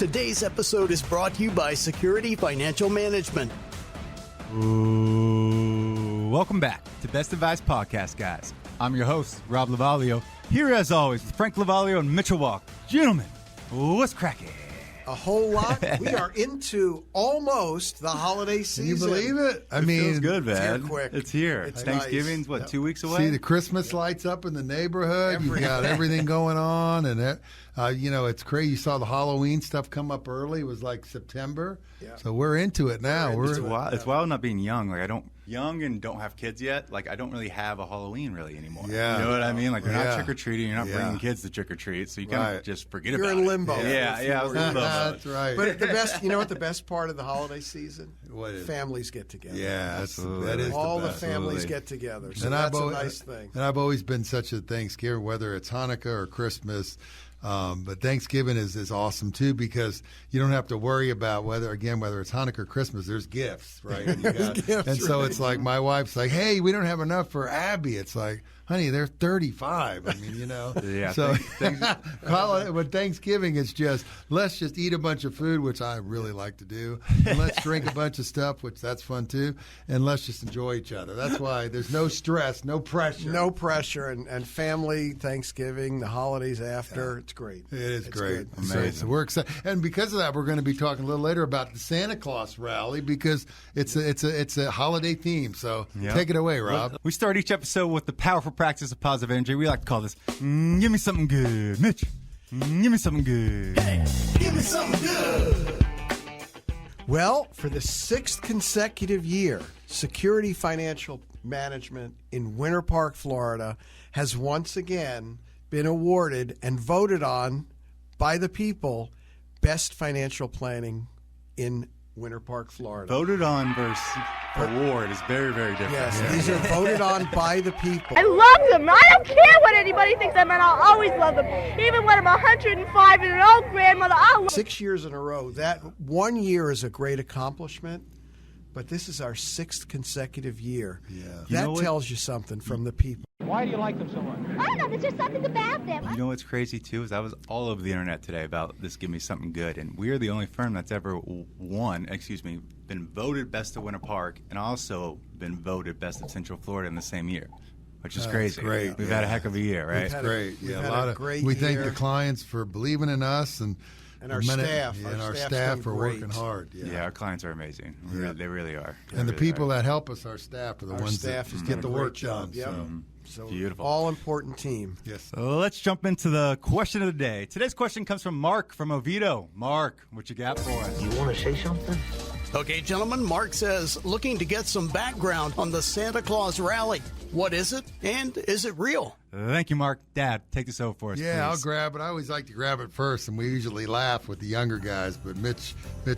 Today's episode is brought to you by Security Financial Management. Ooh, welcome back to Best Advice Podcast, guys. I'm your host, Rob Lavalio, here as always with Frank Lavalio and Mitchell Walk. Gentlemen, what's cracking? A whole lot. We are into almost the holiday season. Can you believe it? It feels good, man. It's here quick. It's here. It's Thanksgiving's, nice. what, 2 weeks away? See the Christmas lights up in the neighborhood. You've got everything going on. And, it's crazy. You saw the Halloween stuff come up early. It was like September. Yeah. So we're into it now. It's wild not being young. Like, young and don't have kids yet. Like, I don't really have a Halloween really anymore. Yeah. You know what I mean? Like, you're not trick-or-treating. You're not bringing kids to trick-or-treat. So you kind of just forget about it. You're in limbo. Yeah, I was in limbo. That's right. But the best, the best part of the holiday season? What is it? Families get together. Yeah, absolutely. that is all the the best. families Absolutely. get together. So And that's a nice thing. And I've always been such a Thanksgiving, whether it's Hanukkah or Christmas. But Thanksgiving is awesome too, because you don't have to worry about whether it's Hanukkah or Christmas. There's gifts, right? So it's like my wife's like, "Hey, we don't have enough for Abby." It's like, honey, they're 35. I mean, Yeah. So with Thanksgiving, it's just let's just eat a bunch of food, which I really like to do, and let's drink a bunch of stuff, which that's fun too, and let's just enjoy each other. That's why there's no stress, no pressure. No pressure, and family, Thanksgiving, the holidays after. It's great. It is great. Amazing. So we're excited, and because of that, we're going to be talking a little later about the Santa Claus Rally, because it's a holiday theme. So take it away, Rob. We start each episode with the powerful practice of positive energy. We like to call this, give me something good. Mitch, give me something good. Hey, give me something good. Well, for the 6th consecutive year, Security Financial Management in Winter Park, Florida, has once again been awarded and voted on by the people Best Financial Planning in Winter Park, Florida. Voted on versus award is very, very different. Yes, these are voted on by the people. I love them. I don't care what anybody thinks I'm, and I'll always love them. Even when I'm 105 and an old grandmother, I'll love 6 years in a row. That 1 year is a great accomplishment, but this is our 6th consecutive year. Yeah. That tells you something from the people. Why do you like them so much? I don't know, there's just something about them. You know what's crazy, too, is I was all over the internet today about this Give Me Something Good, and we are the only firm that's ever been voted Best of Winter Park, and also been voted Best of Central Florida in the same year, which is crazy. Great. We've had a heck of a year, right? We've had Great. We've Yeah, had a lot a of great we thank year. the clients for believing in us and our staff. and our staff's staff been for great. working hard. Yeah, our clients are amazing. They really are. And the people that help us, our staff, are the Our ones staff that has get done the a work great job. done. Yep. So. So Beautiful. all important team. Yes. So let's jump into the question of the day. Today's question comes from Mark from Oviedo. Mark, what you got for us? You want to say something? Okay, gentlemen, Mark says, looking to get some background on the Santa Claus Rally. What is it, and is it real? Thank you, Mark. Dad, take this over for us, Yeah, I'll please. grab it. I always like to grab it first, and we usually laugh with the younger guys, but Mitch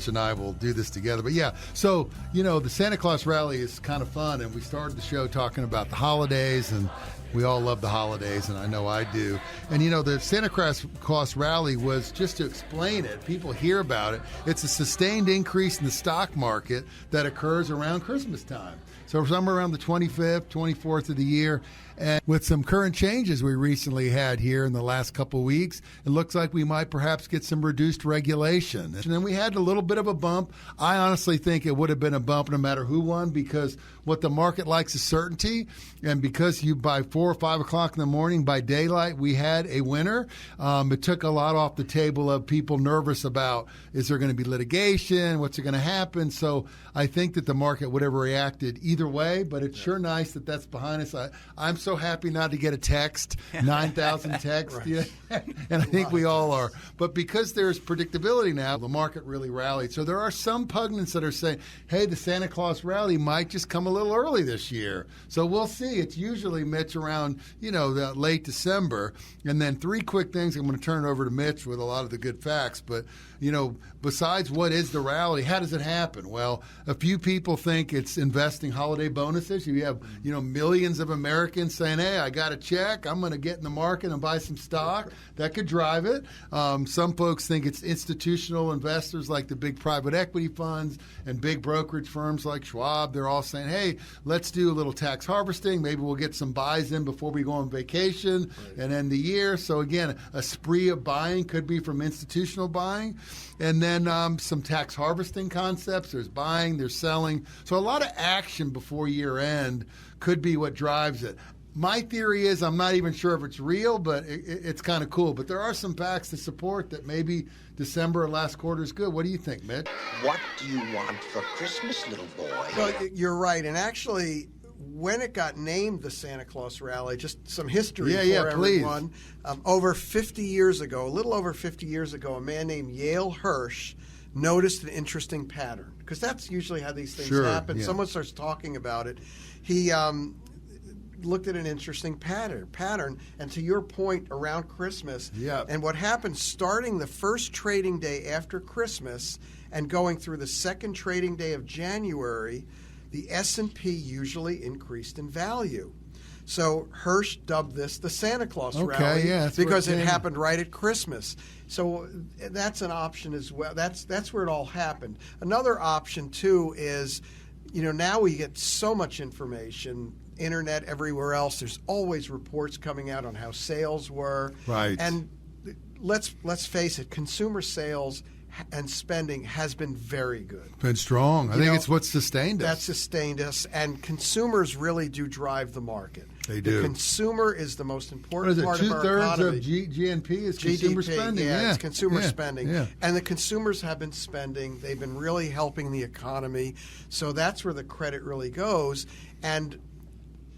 and I will do this together. But yeah, so, the Santa Claus Rally is kind of fun, and we started the show talking about the holidays, and we all love the holidays, and I know I do. And, the Santa Claus Rally was, just to explain it, people hear about it, it's a sustained increase in the stock market that occurs around Christmas time. So somewhere around the 25th, 24th of the year. And with some current changes we recently had here in the last couple of weeks, it looks like we might perhaps get some reduced regulation. And then we had a little bit of a bump. I honestly think it would have been a bump no matter who won, because what the market likes is certainty. And because by 4 or 5 o'clock in the morning, by daylight, we had a winner. It took a lot off the table of people nervous about, is there going to be litigation? What's going to happen? So I think that the market would have reacted either way, but it's sure nice that that's behind us. I'm so happy not to get a text, 9,000 texts, Right. and I think we all are. But because there's predictability now, the market really rallied. So there are some pundits that are saying, hey, the Santa Claus Rally might just come a little early this year. So we'll see. It's usually, Mitch, around, the late December. And then 3 quick things. I'm going to turn it over to Mitch with a lot of the good facts. But, besides what is the rally, how does it happen? Well, a few people think it's investing holiday bonuses. You have, millions of Americans saying, hey, I got a check. I'm going to get in the market and buy some stock. That could drive it. Some folks think it's institutional investors like the big private equity funds and big brokerage firms like Schwab. They're all saying, hey, let's do a little tax harvesting. Maybe we'll get some buys in before we go on vacation and end the year. So, again, a spree of buying could be from institutional buying. And then some tax harvesting concepts. There's buying, there's selling. So a lot of action before year end could be what drives it. My theory is, I'm not even sure if it's real, but it's kind of cool. But there are some facts to support that maybe December or last quarter is good. What do you think, Mitch? What do you want for Christmas, little boy? Well, you're right. And actually, when it got named the Santa Claus Rally, just some history for everyone. Over 50 years ago, a little over 50 years ago, a man named Yale Hirsch noticed an interesting pattern. Because that's usually how these things happen. Yeah. Someone starts talking about it. He looked at an interesting pattern. And to your point, around Christmas, and what happened starting the first trading day after Christmas and going through the second trading day of January, the S&P usually increased in value. So Hirsch dubbed this the Santa Claus Rally because it happened right at Christmas. So that's an option as well. That's where it all happened. Another option, too, is, now we get so much information, internet, everywhere else. There's always reports coming out on how sales were. Right. And let's face it, consumer sales and spending has been very good. Been strong. I think it's what sustained us. That sustained us, and consumers really do drive the market. They do. The consumer is the most important part of our Two-thirds economy. of GNP is consumer spending. It's consumer spending. Yeah. And the consumers have been spending. They've been really helping the economy. So that's where the credit really goes. And,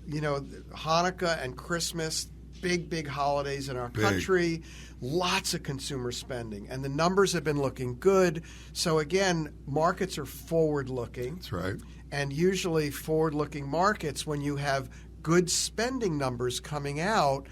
Hanukkah and Christmas, big holidays in our country. Lots of consumer spending, and the numbers have been looking good. So again, markets are forward-looking. That's right. And usually forward-looking markets, when you have good spending numbers coming out,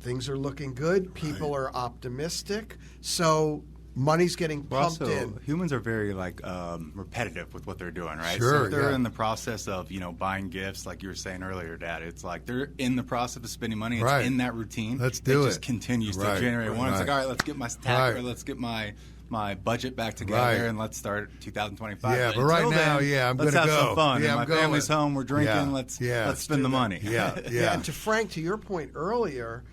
things are looking good. People are optimistic. So money's getting pumped in. Humans are very repetitive with what they're doing, right? Sure, so if they're in the process of buying gifts, like you were saying earlier, Dad. It's like they're in the process of spending money. It's in that routine. Let's do it. It just continues to January 1. It's like, all right, let's get my tax, or let's get my budget back together, and let's start 2025. Yeah, but right now, I'm going to go. Let's have some fun. Yeah, my family's home. We're drinking. Let's spend the money. Yeah. And to Frank, to your point earlier,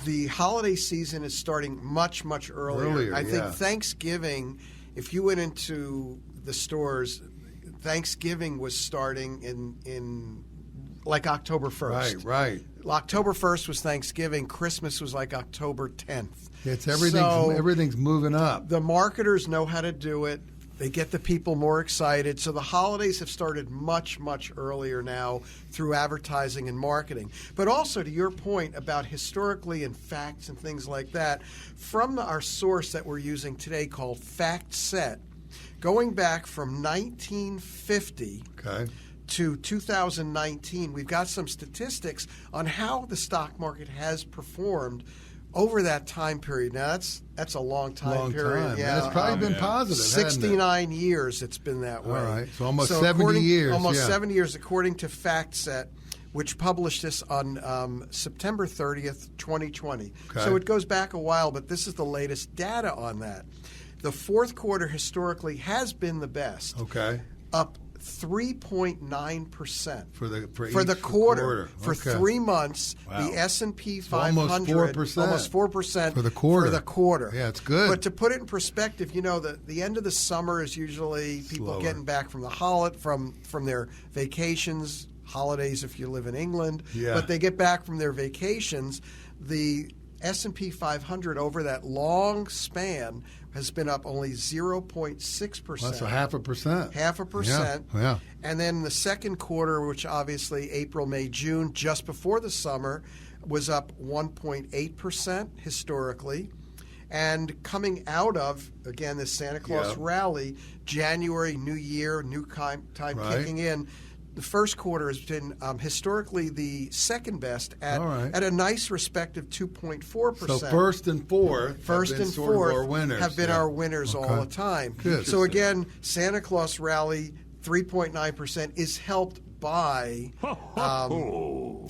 the holiday season is starting much, much earlier. I think Thanksgiving, if you went into the stores, Thanksgiving was starting in like October 1st. Right. October 1st was Thanksgiving. Christmas was like October 10th. It's everything's moving up. The marketers know how to do it. They get the people more excited. So the holidays have started much, much earlier now through advertising and marketing. But also to your point about historically and facts and things like that, from our source that we're using today called FactSet, going back from 1950 to 2019, we've got some statistics on how the stock market has performed over that time period. Now, that's a long time period. Yeah, it's probably been positive. 69 years it's been that way. All right, so almost 70 years. Almost 70 years, according to FactSet, which published this on September 30th, 2020. Okay. So it goes back a while, but this is the latest data on that. The fourth quarter historically has been the best. Okay. Up 3.9% for the quarter. For 3 months. Wow. The S&P 500 almost 4% for the quarter. Yeah, it's good. But to put it in perspective, the end of the summer is usually people getting back from from their vacations, holidays if you live in England. Yeah. But they get back from their vacations. The S&P 500 over that long span has been up only 0.6%. That's a 0.5%. 0.5%. Yeah. And then the second quarter, which obviously April, May, June, just before the summer, was up 1.8% historically. And coming out of, again, this Santa Claus Rally, January, New Year, new time kicking in, the first quarter has been historically the second best at a nice respective 2.4%. So first and fourth have been our winners all the time. Good. So again, Santa Claus Rally 3.9% is helped by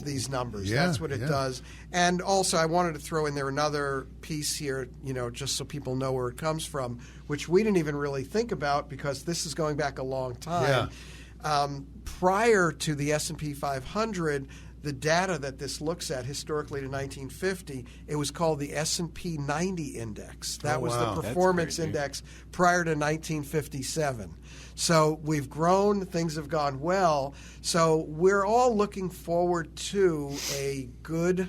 these numbers. Yeah, That's what it does. And also, I wanted to throw in there another piece here, just so people know where it comes from, which we didn't even really think about because this is going back a long time. Prior to the S&P 500, the data that this looks at historically to 1950, it was called the S&P 90 index. That was the performance index prior to 1957. So we've grown, things have gone well. So we're all looking forward to a good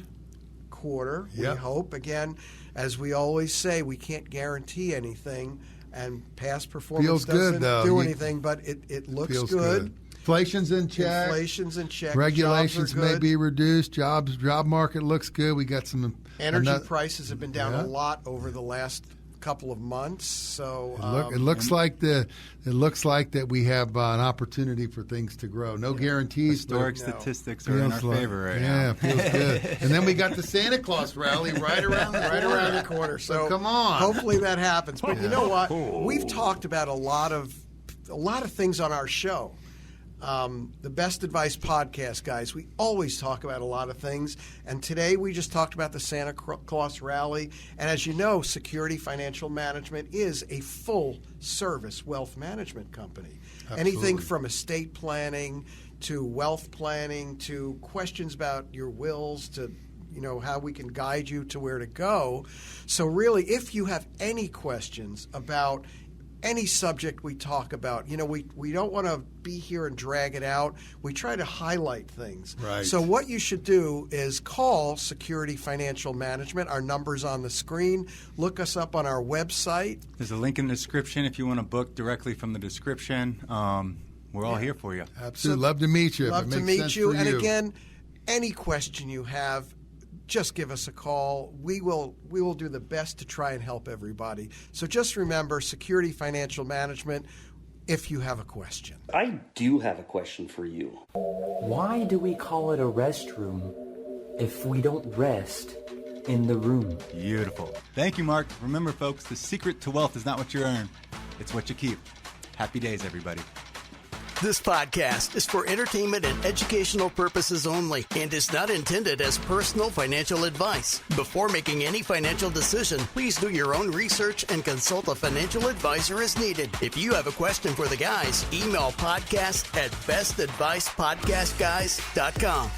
quarter, we hope. Again, as we always say, we can't guarantee anything, and past performance doesn't do anything, but it looks good. Inflation's in check. Regulations may be reduced. Job market looks good. We got some energy prices have been down a lot over the last couple of months. So it looks like that we have an opportunity for things to grow. No guarantees. Historic statistics are in our favor right now. Yeah, feels good. And then we got the Santa Claus Rally right around the corner. So come on. Hopefully that happens. But you know what? We've talked about a lot of things on our show. The Best Advice podcast, guys, we always talk about a lot of things. And today we just talked about the Santa Claus Rally. And as you know, Security Financial Management is a full-service wealth management company. Absolutely. Anything from estate planning to wealth planning to questions about your wills to how we can guide you to where to go. So really, if you have any questions about any subject we talk about, we don't want to be here and drag it out. We try to highlight things. Right. So what you should do is call Security Financial Management. Our number's on the screen. Look us up on our website. There's a link in the description if you want to book directly from the description. We're all here for you. Absolutely. Love to meet you. Love to meet you. And again, any question you have, just give us a call. We will do the best to try and help everybody. So just remember, Security Financial Management, if you have a question. I do have a question for you. Why do we call it a restroom if we don't rest in the room? Beautiful. Thank you, Mark. Remember, folks, the secret to wealth is not what you earn. It's what you keep. Happy days, everybody. This podcast is for entertainment and educational purposes only and is not intended as personal financial advice. Before making any financial decision, please do your own research and consult a financial advisor as needed. If you have a question for the guys, email podcast@bestadvicepodcastguys.com.